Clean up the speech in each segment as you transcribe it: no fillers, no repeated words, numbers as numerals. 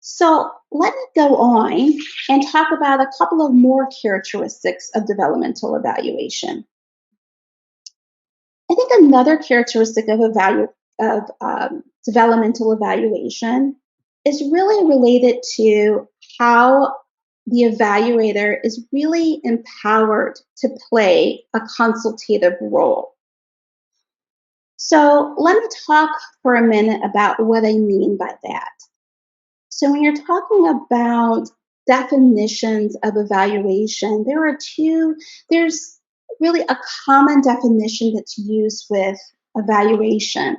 So let me go on and talk about a couple of more characteristics of developmental evaluation. I think another characteristic of, developmental evaluation is really related to how the evaluator is really empowered to play a consultative role. So let me talk for a minute about what I mean by that. So when you're talking about definitions of evaluation, there's really a common definition that's used with evaluation.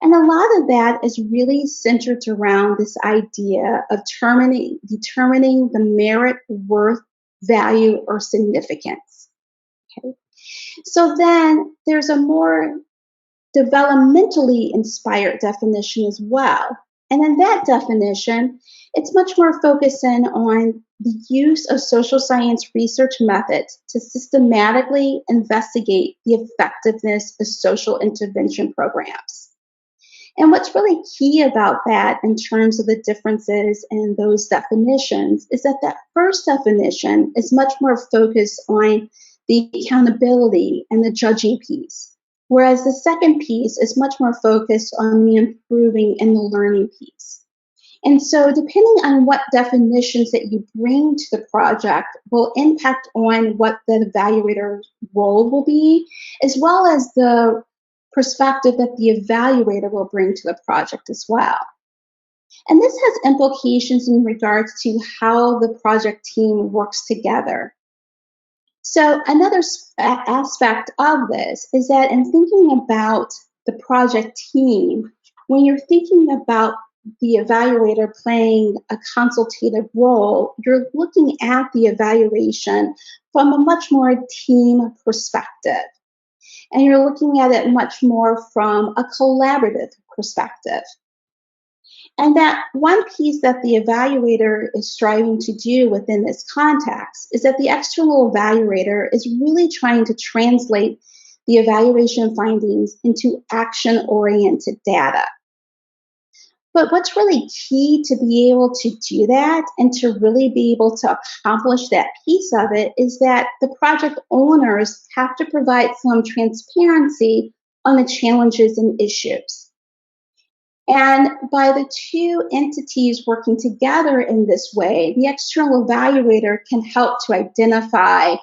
And a lot of that is really centered around this idea of determining the merit, worth, value, or significance. Okay? So then there's a more developmentally inspired definition as well. And in that definition, it's much more focusing on the use of social science research methods to systematically investigate the effectiveness of social intervention programs. And what's really key about that in terms of the differences in those definitions is that that first definition is much more focused on the accountability and the judging piece, whereas the second piece is much more focused on the improving and the learning piece. And so depending on what definitions that you bring to the project will impact on what the evaluator's role will be, as well as the perspective that the evaluator will bring to the project as well. And this has implications in regards to how the project team works together. So another aspect of this is that in thinking about the project team, when you're thinking about the evaluator playing a consultative role, you're looking at the evaluation from a much more team perspective. And you're looking at it much more from a collaborative perspective. And that one piece that the evaluator is striving to do within this context is that the external evaluator is really trying to translate the evaluation findings into action-oriented data. But what's really key to be able to do that and to really be able to accomplish that piece of it is that the project owners have to provide some transparency on the challenges and issues. And by the two entities working together in this way, the external evaluator can help to identify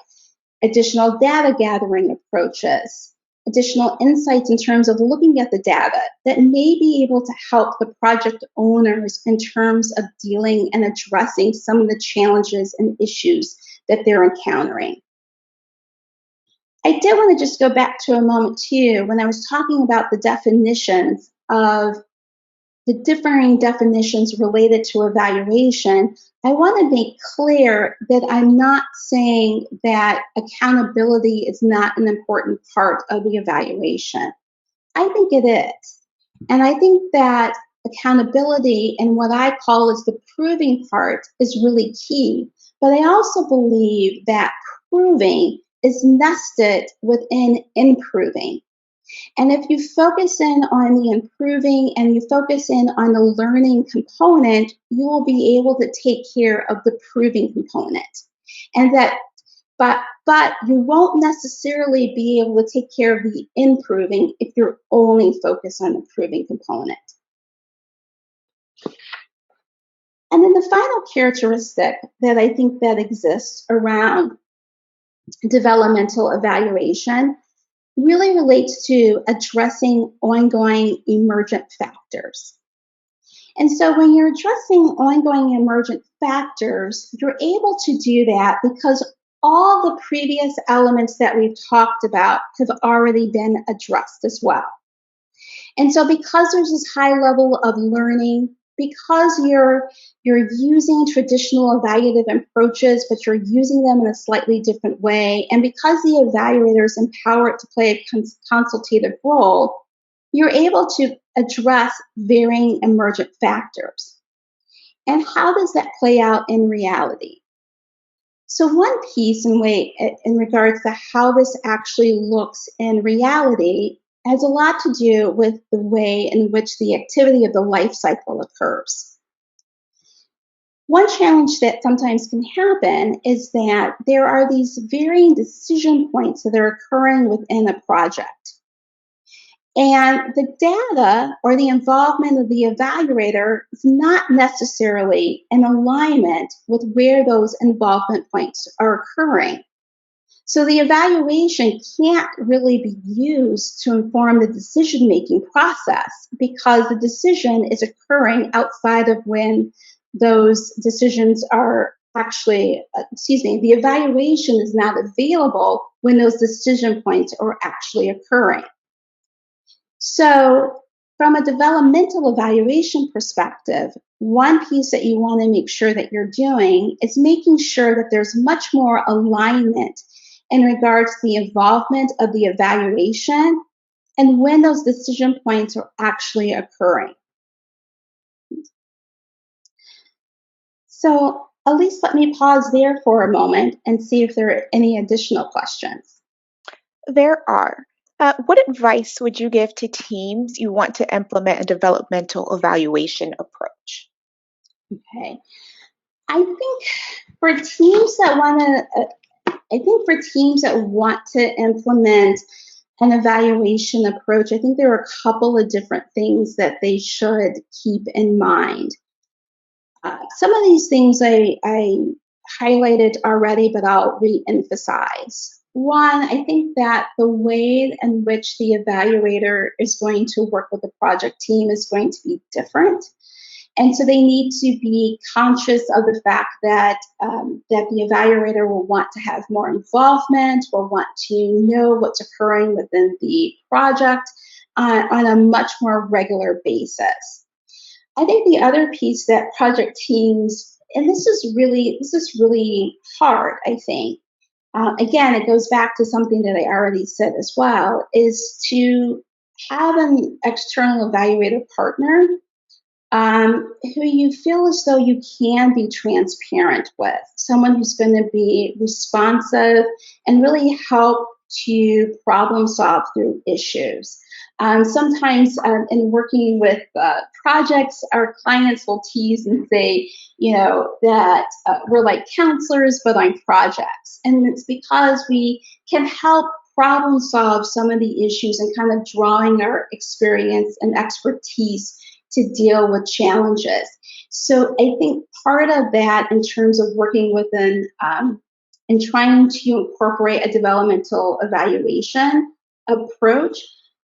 additional data gathering approaches, additional insights in terms of looking at the data that may be able to help the project owners in terms of dealing and addressing some of the challenges and issues that they're encountering. I did want to just go back to a moment too, when I was talking about the definitions of the differing definitions related to evaluation, I want to make clear that I'm not saying that accountability is not an important part of the evaluation. I think it is. And I think that accountability and what I call is the proving part is really key. But I also believe that proving is nested within improving. And if you focus in on the improving and you focus in on the learning component, you will be able to take care of the proving component. And that, but you won't necessarily be able to take care of the improving if you're only focused on the proving component. And then the final characteristic that I think that exists around developmental evaluation really relates to addressing ongoing emergent factors. And so when you're addressing ongoing emergent factors, you're able to do that because all the previous elements that we've talked about have already been addressed as well. And so because there's this high level of learning, because you're using traditional evaluative approaches, but you're using them in a slightly different way, and because the evaluator is empowered to play a consultative role, you're able to address varying emergent factors. And how does that play out in reality? So one piece in regards to how this actually looks in reality has a lot to do with the way in which the activity of the life cycle occurs. One challenge that sometimes can happen is that there are these varying decision points that are occurring within a project. And the data or the involvement of the evaluator is not necessarily in alignment with where those involvement points are occurring. So the evaluation can't really be used to inform the decision making process because the decision is occurring outside of when those decisions are actually, the evaluation is not available when those decision points are actually occurring. So, from a developmental evaluation perspective, one piece that you want to make sure that you're doing is making sure that there's much more alignment in regards to the involvement of the evaluation and when those decision points are actually occurring. So, at least let me pause there for a moment and see if there are any additional questions. There are. What advice would you give to teams you want to implement a developmental evaluation approach? Okay. I think for teams that want to, I think for teams that want to implement an evaluation approach, I think there are a couple of different things that they should keep in mind. Some of these things I highlighted already, but I'll re-emphasize. One, I think that the way in which the evaluator is going to work with the project team is going to be different. And so they need to be conscious of the fact that that the evaluator will want to have more involvement, will want to know what's occurring within the project on a much more regular basis. I think the other piece that project teams, and this is really hard, I think. Again, it goes back to something that I already said as well, is to have an external evaluator partner who you feel as though you can be transparent with, someone who's going to be responsive and really help to problem solve through issues. Sometimes in working with projects, our clients will tease and say, that we're like counselors, but on projects. And it's because we can help problem solve some of the issues and kind of drawing our experience and expertise to deal with challenges. So I think part of that in terms of working within and trying to incorporate a developmental evaluation approach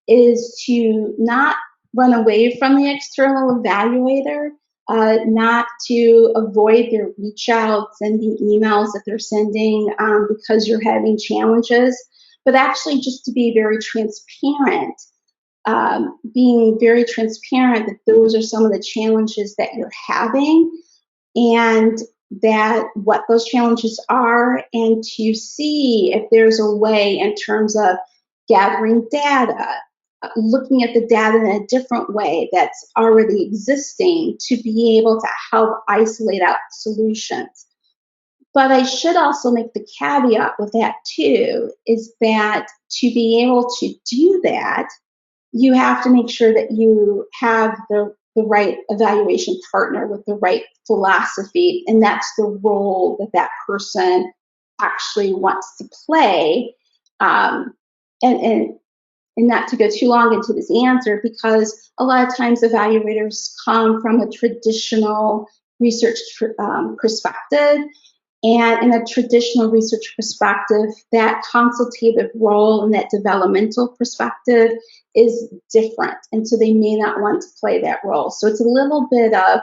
is to not run away from the external evaluator, not to avoid their reach outs and the emails that they're sending because you're having challenges, but actually just to be very transparent, being very transparent that those are some of the challenges that you're having and that what those challenges are, and to see if there's a way in terms of gathering data, looking at the data in a different way that's already existing to be able to help isolate out solutions. But I should also make the caveat with that too, is that to be able to do that, you have to make sure that you have the right evaluation partner with the right philosophy, and that's the role that that person actually wants to play. And not to go too long into this answer, because a lot of times evaluators come from a traditional research perspective, and in a traditional research perspective, that consultative role and that developmental perspective is different. And so they may not want to play that role. So it's a little bit of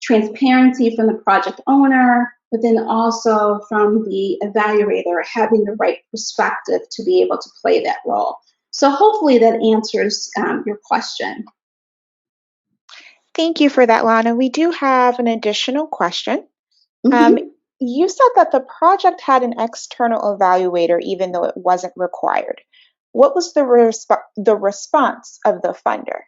transparency from the project owner, but then also from the evaluator having the right perspective to be able to play that role. So hopefully that answers your question. Thank you for that, Lana. We do have an additional question. Mm-hmm. You said that the project had an external evaluator even though it wasn't required. What was the response of the funder?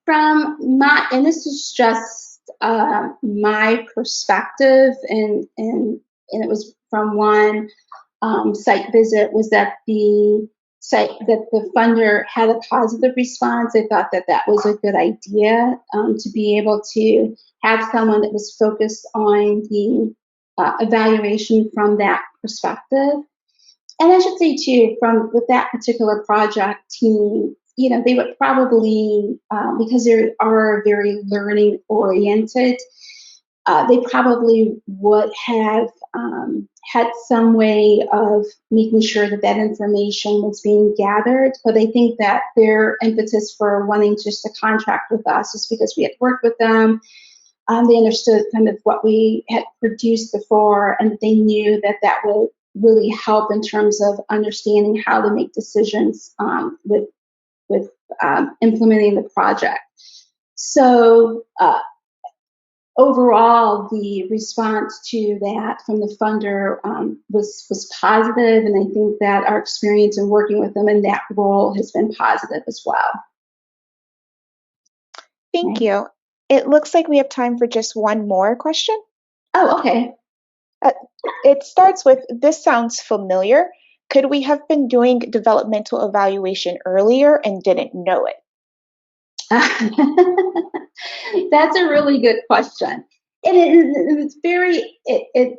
From my, and this is just my perspective, and it was from one site visit, was that the that the funder had a positive response. They thought that that was a good idea, to be able to have someone that was focused on the evaluation from that perspective. And I should say too, from with that particular project team, they would probably, because they are very learning oriented, they probably would have had some way of making sure that that information was being gathered. But I think that their impetus for wanting just to contract with us is because we had worked with them. They understood kind of what we had produced before, and they knew that that would really help in terms of understanding how to make decisions with implementing the project. So overall, the response to that from the funder was positive, and I think that our experience in working with them in that role has been positive as well. Thank Okay. you. It looks like we have time for just one more question. Oh, okay. It starts with, this sounds familiar. Could we have been doing developmental evaluation earlier and didn't know it? That's a really good question. It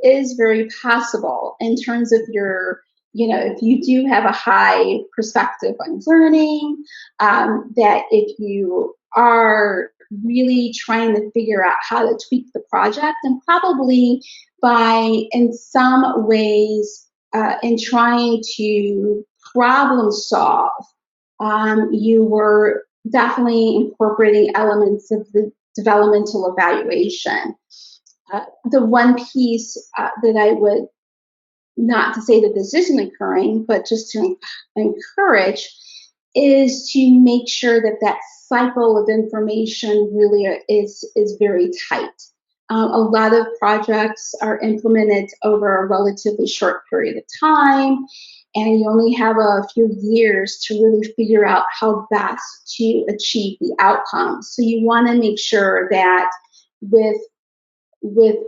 is very possible in terms of your, if you do have a high perspective on learning, that if you are really trying to figure out how to tweak the project, and probably in some ways, in trying to problem solve, you were definitely incorporating elements of the developmental evaluation. The one piece that I would, not to say that this isn't occurring, but just to encourage, is to make sure that that cycle of information really is very tight. A lot of projects are implemented over a relatively short period of time, and you only have a few years to really figure out how best to achieve the outcomes. So you want to make sure that with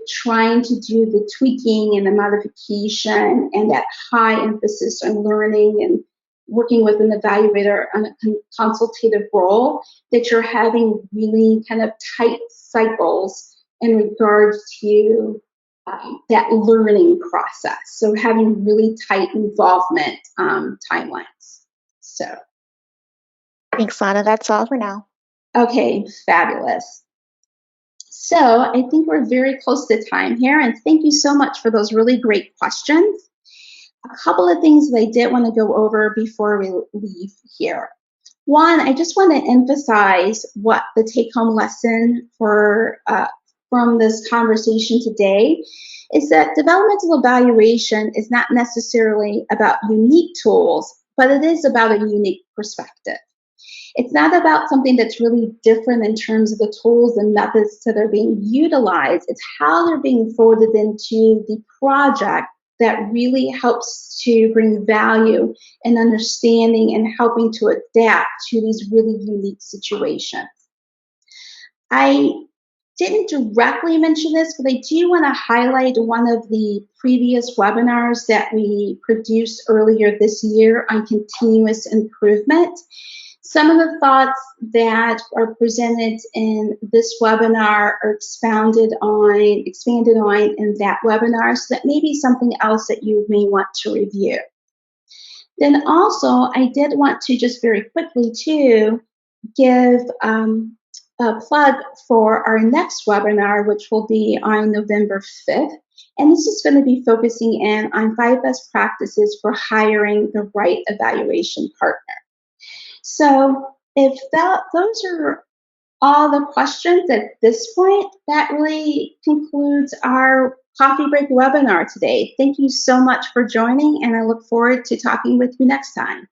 trying to do the tweaking and the modification and that high emphasis on learning and working with an evaluator on a consultative role, that you're having really kind of tight cycles in regards to that learning process. So having really tight involvement timelines. So. Thanks, Lana. That's all for now. Okay, fabulous. So I think we're very close to time here, and thank you so much for those really great questions. A couple of things that I did want to go over before we leave here. One, I just want to emphasize what the take-home lesson from this conversation today is, that developmental evaluation is not necessarily about unique tools, but it is about a unique perspective. It's not about something that's really different in terms of the tools and methods that are being utilized. It's how they're being folded into the project that really helps to bring value and understanding and helping to adapt to these really unique situations. I didn't directly mention this, but I do want to highlight one of the previous webinars that we produced earlier this year on continuous improvement. Some of the thoughts that are presented in this webinar are expanded on in that webinar, so that may be something else that you may want to review. Then also, I did want to just very quickly too give a plug for our next webinar, which will be on November 5th. And this is going to be focusing in on 5 best practices for hiring the right evaluation partner. So if those are all the questions at this point, that really concludes our coffee break webinar today. Thank you so much for joining, and I look forward to talking with you next time.